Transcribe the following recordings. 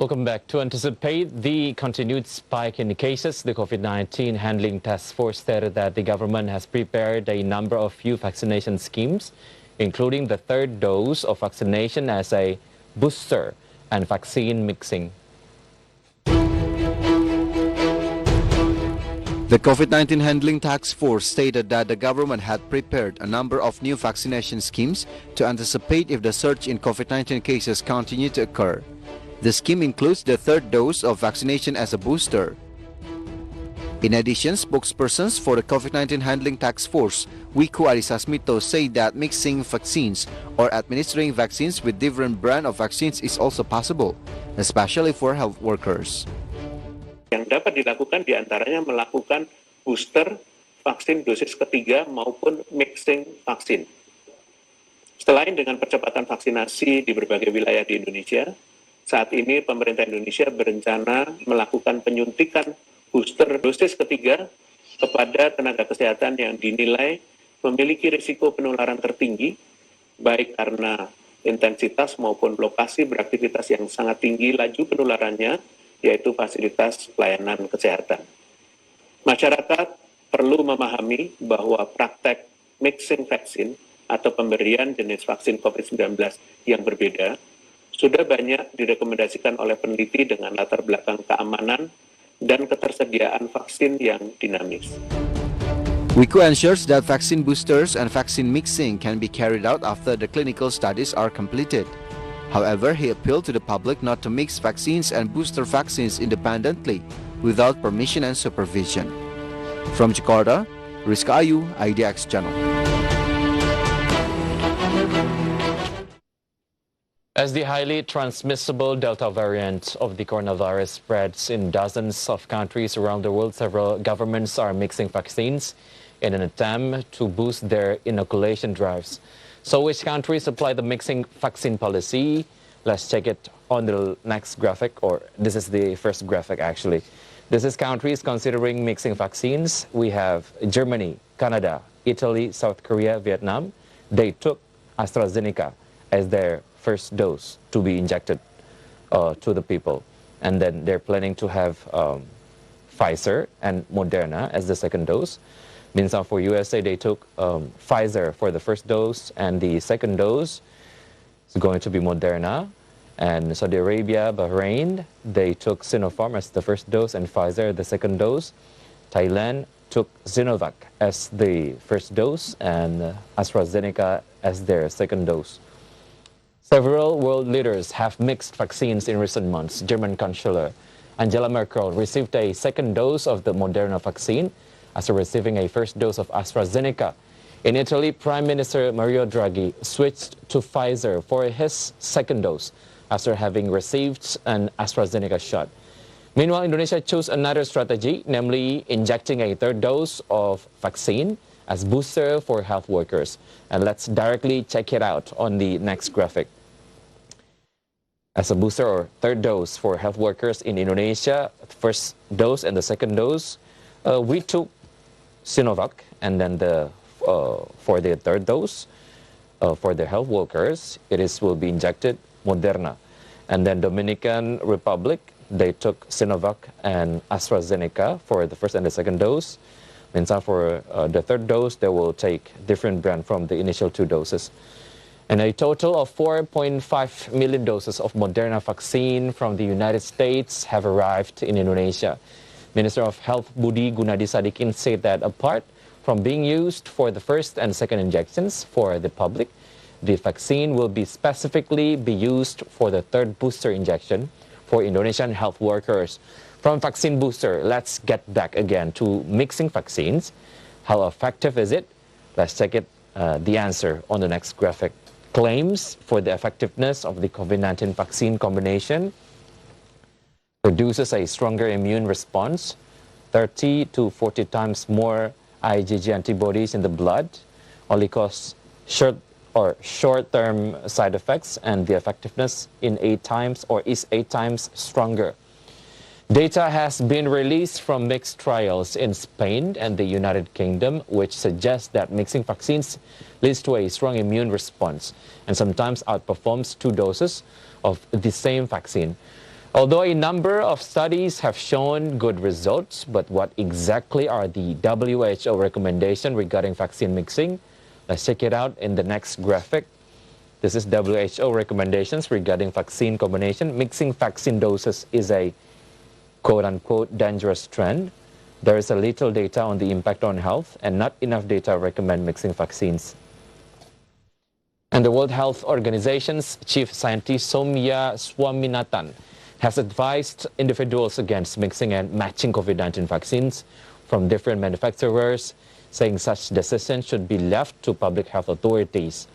Welcome back. To anticipate the continued spike in cases, the COVID-19 Handling Task Force stated that the government has prepared a number of new vaccination schemes, including the third dose of vaccination as a booster and vaccine mixing. The COVID-19 Handling Task Force stated that the government had prepared a number of new vaccination schemes to anticipate if the surge in COVID-19 cases continue to occur. The scheme includes the third dose of vaccination as a booster. In addition, spokespersons for the COVID-19 Handling Task Force, Wicky Adrian, say that mixing vaccines or administering vaccines with different brand of vaccines is also possible, especially for health workers. Yang dapat dilakukan diantaranya melakukan booster vaksin dosis ketiga maupun mixing vaksin. Selain dengan percepatan vaksinasi di berbagai wilayah di Indonesia, saat ini pemerintah Indonesia berencana melakukan penyuntikan booster dosis ketiga kepada tenaga kesehatan yang dinilai memiliki risiko penularan tertinggi, baik karena intensitas maupun lokasi beraktivitas yang sangat tinggi laju penularannya, yaitu fasilitas pelayanan kesehatan. Masyarakat perlu memahami bahwa praktek mixing vaksin atau pemberian jenis vaksin COVID-19 yang berbeda sudah banyak direkomendasikan oleh peneliti dengan latar belakang keamanan dan ketersediaan vaksin yang dinamis. Wicky ensures that vaccine boosters and vaccine mixing can be carried out after the clinical studies are completed. However, he appealed to the public not to mix vaccines and booster vaccines independently without permission and supervision. From Jakarta, Rizka Ayu, IDX Channel. As the highly transmissible Delta variant of the coronavirus spreads in dozens of countries around the world, several governments are mixing vaccines in an attempt to boost their inoculation drives. So which countries apply the mixing vaccine policy? Let's check it on the next graphic, or this is the first graphic actually. This is countries considering mixing vaccines. We have Germany, Canada, Italy, South Korea, Vietnam. They took AstraZeneca as their first dose to be injected to the people. And then they're planning to have Pfizer and Moderna as the second dose. Meanwhile, for USA, they took Pfizer for the first dose, and the second dose is going to be Moderna. And Saudi Arabia, Bahrain, they took Sinopharm as the first dose and Pfizer the second dose. Thailand took Sinovac as the first dose and AstraZeneca as their second dose. Several world leaders have mixed vaccines in recent months. German Chancellor Angela Merkel received a second dose of the Moderna vaccine after receiving a first dose of AstraZeneca. In Italy, Prime Minister Mario Draghi switched to Pfizer for his second dose after having received an AstraZeneca shot. Meanwhile, Indonesia chose another strategy, namely injecting a third dose of vaccine as booster for health workers. And let's directly check it out on the next graphic. As a booster or third dose for health workers in Indonesia, first dose and the second dose, we took Sinovac, and then for the third dose, for the health workers, will be injected Moderna. And then Dominican Republic, they took Sinovac and AstraZeneca for the first and the second dose. Meanwhile, for the third dose, they will take different brand from the initial two doses. And a total of 4.5 million doses of Moderna vaccine from the United States have arrived in Indonesia. Minister of Health Budi Gunadi Sadikin said that apart from being used for the first and second injections for the public, the vaccine will be specifically used for the third booster injection for Indonesian health workers. From vaccine booster, let's get back again to mixing vaccines. How effective is it? Let's check it, the answer on the next graphic. Claims for the effectiveness of the COVID-19 vaccine combination produces a stronger immune response, 30 to 40 times more IgG antibodies in the blood, only cause short-term side effects, and the effectiveness is 8 times stronger. Data has been released from mixed trials in Spain and the United Kingdom, which suggests that mixing vaccines leads to a strong immune response and sometimes outperforms 2 doses of the same vaccine. Although a number of studies have shown good results, but what exactly are the WHO recommendations regarding vaccine mixing? Let's check it out in the next graphic. This is WHO recommendations regarding vaccine combination. Mixing vaccine doses is a quote-unquote dangerous trend. There is a little data on the impact on health and not enough data recommend mixing vaccines. And the World Health Organization's Chief Scientist Soumya Swaminathan has advised individuals against mixing and matching COVID-19 vaccines from different manufacturers, saying such decisions should be left to public health authorities.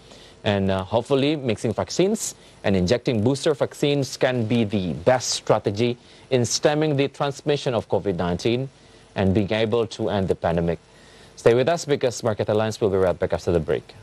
And hopefully mixing vaccines and injecting booster vaccines can be the best strategy in stemming the transmission of COVID-19 and being able to end the pandemic. Stay with us because Market Alliance will be right back after the break.